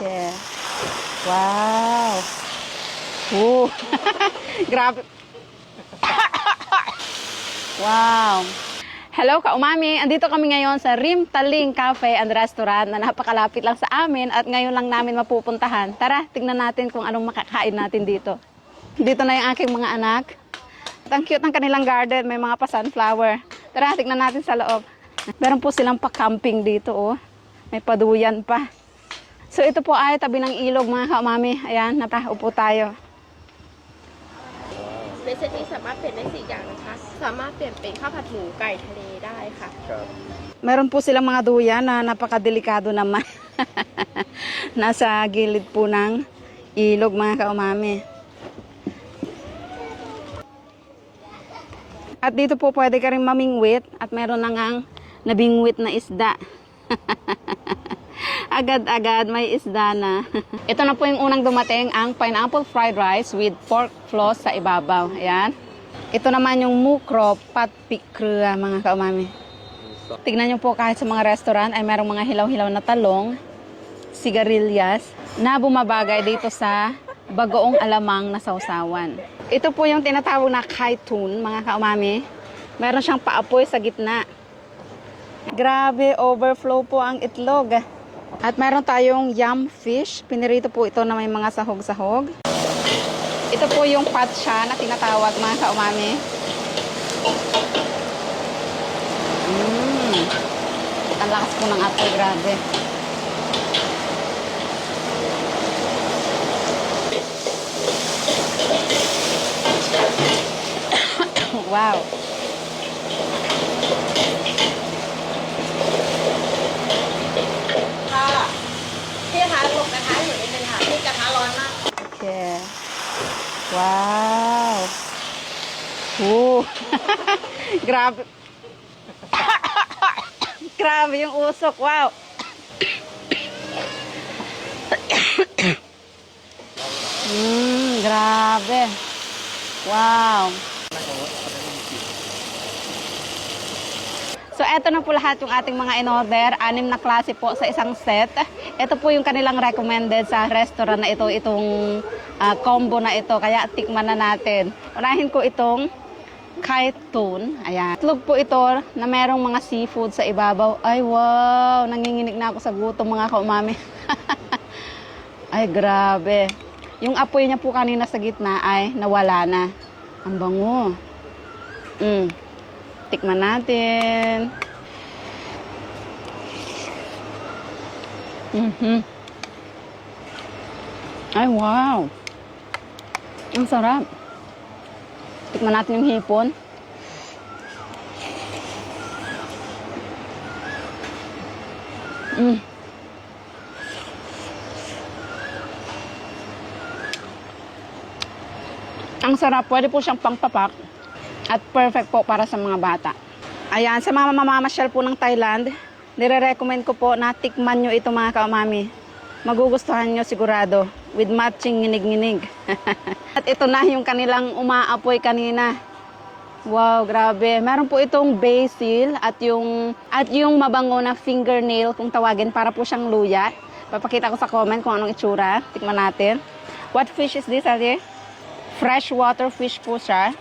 Okay. Wow. Oh. Grabe. Wow. Hello ka-umami. Andito kami ngayon sa Rimtaling Cafe and Restaurant na napakalapit lang sa amin at ngayon lang namin mapupuntahan. Tara, tignan natin kung anong makakain natin dito. Dito na yung aking mga anak. Ang cute ng kanilang garden. May mga pa-sunflower. Tara, tignan natin sa loob. Meron po silang pa-camping dito, oh. May paduyan pa. So, ito po ay tabi ng ilog, mga ka-umami. Ayan, napaupo tayo. ในเซตนี้สามารถเปลี่ยนได้4อย่างนะคะสามารถเปลี่ยนเป็นข้าวผัดหมูไก่ทะเลได้ค่ะ Meron po silang mga duyan na napakadelikado naman. Nasa gilid po ng ilog, mga ka-umami. At dito po pwede ka rin mamingwit at meron na ngang nabingwit na isda. Agad-agad may isda na. Ito na po yung unang dumating, ang pineapple fried rice with pork floss sa ibabaw. Ayan. Ito naman yung mukro pat pikra, mga kaumami. Tignan nyo po kahit sa mga restaurant ay merong mga hilaw-hilaw na talong, sigarilyas, na bumabagay dito sa bagoong alamang na sausawan. Ito po yung tinatawag na kaitun, mga kaumami. Meron siyang paapoy sa gitna. Grabe, overflow po ang itlog. At meron tayong yam fish. Pinirito po ito na may mga sahog-sahog. Ito po yung patsya na tinatawag, mga kaumami. Ang lakas po ng apoy, grabe. Wow. Okay. Wow. Grabe. Grabe yung usok. Wow. Grabe. Wow. So, eto na po lahat yung ating mga in-order. 6 na klase po sa isang set. Ito po yung kanilang recommended sa restaurant na ito, itong combo na ito. Kaya tikman na natin. Unahin ko itong kaitun. Ayan. Itlog po ito na merong mga seafood sa ibabaw. Ay, wow! Nanginginig na ako sa gutom, mga kaumami. Ay, grabe. Yung apoy niya po kanina sa gitna ay nawala na. Ang bango. Tikman natin. Ay, wow. Ang sarap. Tikman natin yung hipon. Ang sarap. Pwede po siyang pangpapak. At perfect po para sa mga bata. Ayan, sa mga mamamasyal po ng Thailand, nire-recommend ko po na tikman nyo ito, mga kaumami. Magugustuhan nyo sigurado with matching nginig-nginig. At ito na yung kanilang umaapoy kanina. Wow, grabe. Meron po itong basil at yung mabango na fingernail kung tawagin, para po siyang luya. Papakita ko sa comment kung anong itsura. Tikman natin. What fish is this, Ate? Freshwater fish po siya.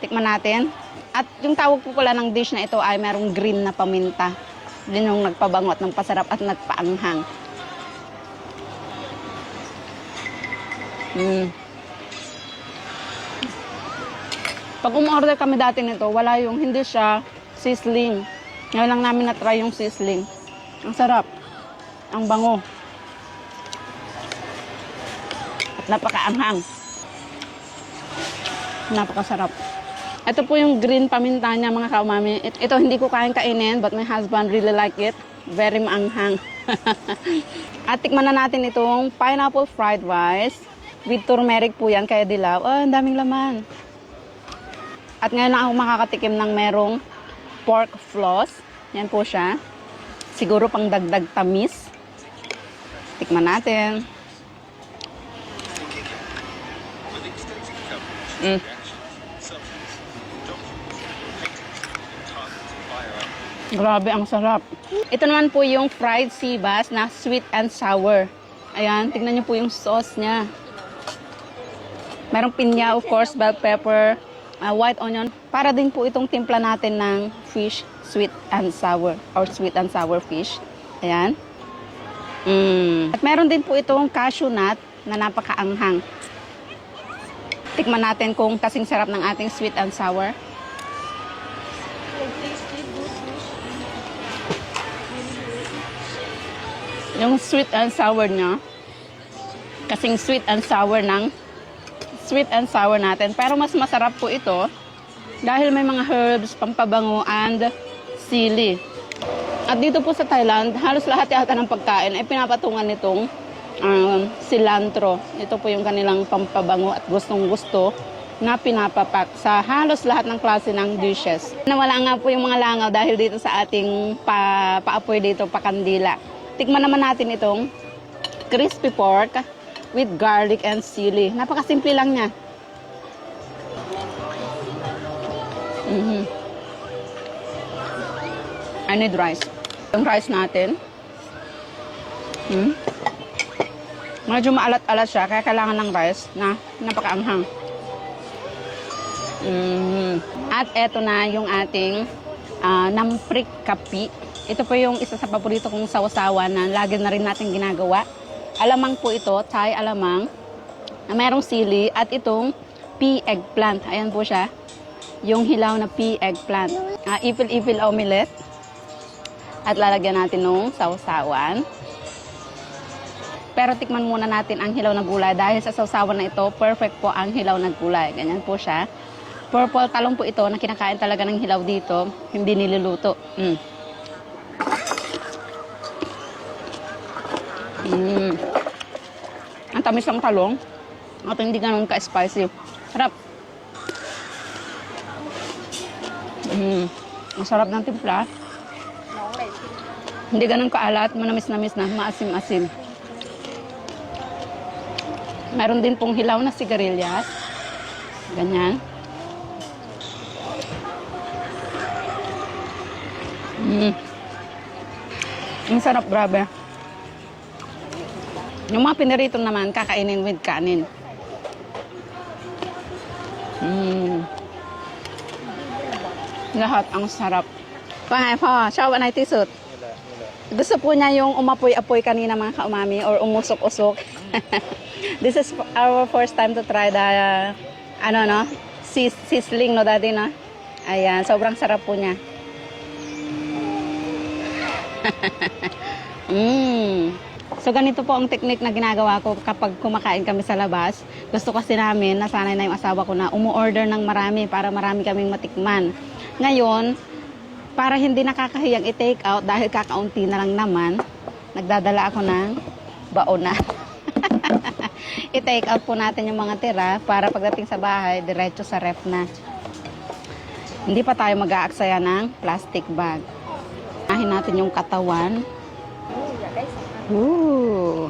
Tikman natin. At yung tawag po pala ng dish na ito ay merong green na paminta. Din yung nagpabangot ng pasarap at nagpaanghang. Pag umorder kami dati nito, wala yung, hindi siya sizzling. Ngayon lang namin na-try yung sizzling. Ang sarap. Ang bango. At napakaanghang. Napakasarap. Ito po yung green paminta niya, mga kaumami. Ito hindi ko kayang kainin, but my husband really like it. Very maanghang. At tikman na natin itong pineapple fried rice. With turmeric po yan, kaya dilaw. Oh, ang daming laman. At ngayon lang ako makakatikim ng merong pork floss. Yan po siya. Siguro pang dagdag tamis. Tikman natin. Grabe, ang sarap. Ito naman po yung fried sea bass na sweet and sour. Ayan, tignan niyo po yung sauce niya. Merong pinya, of course, bell pepper, white onion. Para din po itong timpla natin ng fish, sweet and sour, or sweet and sour fish. Ayan. At meron din po itong cashew nut na napakaanghang. Tikman natin kung kasing sarap ng ating sweet and sour. Yung sweet and sour niya, kasing sweet and sour ng sweet and sour natin. Pero mas masarap po ito dahil may mga herbs, pampabango, and sili. At dito po sa Thailand, halos lahat yata ng pagkain ay pinapatungan nitong cilantro. Ito po yung kanilang pampabango at gustong-gusto na pinapapak sa halos lahat ng klase ng dishes. Nawala nga po yung mga langaw dahil dito sa ating paapoy dito, pakandila. Tikman naman natin itong crispy pork with garlic and sili. Napakasimple lang niya. I need rice. Yung rice natin. Medyo maalat-alat siya, kaya kailangan ng rice na napakaanghang. At eto na yung ating namprik kapi. Ito po yung isa sa paborito kong sawa-sawa na lagi na rin natin ginagawa. Alamang po ito, Thai alamang, na merong sili at itong pea eggplant. Ayan po siya, yung hilaw na pea eggplant. Ipil-ipil omelette. At lalagyan natin ng sausawan. Pero tikman muna natin ang hilaw na gulay dahil sa sausawan na ito, perfect po ang hilaw na gulay. Ganyan po siya. Purple talong po ito na kinakain talaga ng hilaw dito, hindi niluluto. Ang tamis ng talong at hindi ganun ka-spicy. Sarap. Ang sarap ng timpla. Hindi ganun kaalat, manamis-namis na, maasim-asim. Meron din pong hilaw na sigarilyas. Ganyan. Ang sarap, grabe. Yung mga pinirito naman, kakainin with kanin. Lahat ang sarap. Pahay po, siya na itisot. Gusto po niya yung umapoy-apoy kanina mga kaumami or umusok-usok. This is our first time to try the sizzling, no, daddy, no? Ayan, sobrang sarap po niya. So ganito po ang technique na ginagawa ko kapag kumakain kami sa labas. Gusto kasi namin, nasanay na yung asawa ko na umu-order ng marami para marami kaming matikman. Ngayon, para hindi nakakahiyang i-take out dahil kakaunti na lang naman, nagdadala ako ng baona. I-take out po natin yung mga tira para pagdating sa bahay, diretso sa ref na. Hindi pa tayo mag-aaksaya ng plastic bag. Ahin natin yung katawan. O,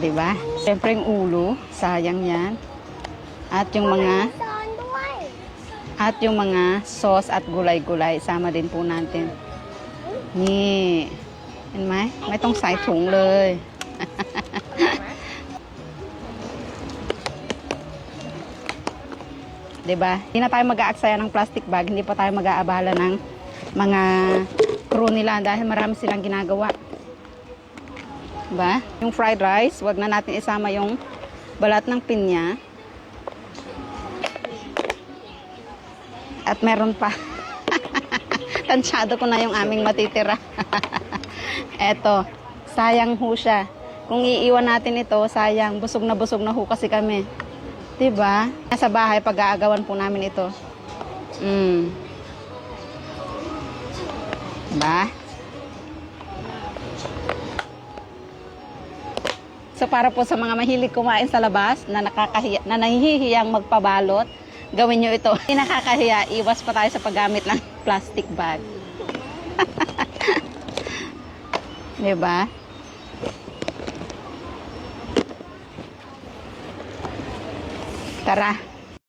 diba? Siyempre yung ulo, sayang yan. At yung mga sauce at gulay-gulay, sama din po natin. Ni, ห็นไหม ไม่ต้องใส่ถุงเลย diba? Hindi na tayo mag-aaksaya ng plastic bag, hindi pa tayo mag-aabala ng mga crew nila dahil marami silang ginagawa. Diba? Yung fried rice, wag na natin isama yung balat ng pinya. At meron pa. Tansyado ko na yung aming matitira. Eto, sayang ho siya. Kung iiwan natin ito, sayang. Busog na ho kasi kami. Diba? Sa bahay, pag-aagawan po namin ito. Diba? So para po sa mga mahilig kumain sa labas na nahihiyang magpabalot, gawin nyo ito. Hindi nakakahiya, iwas pa tayo sa paggamit ng plastic bag. Diba? Tara.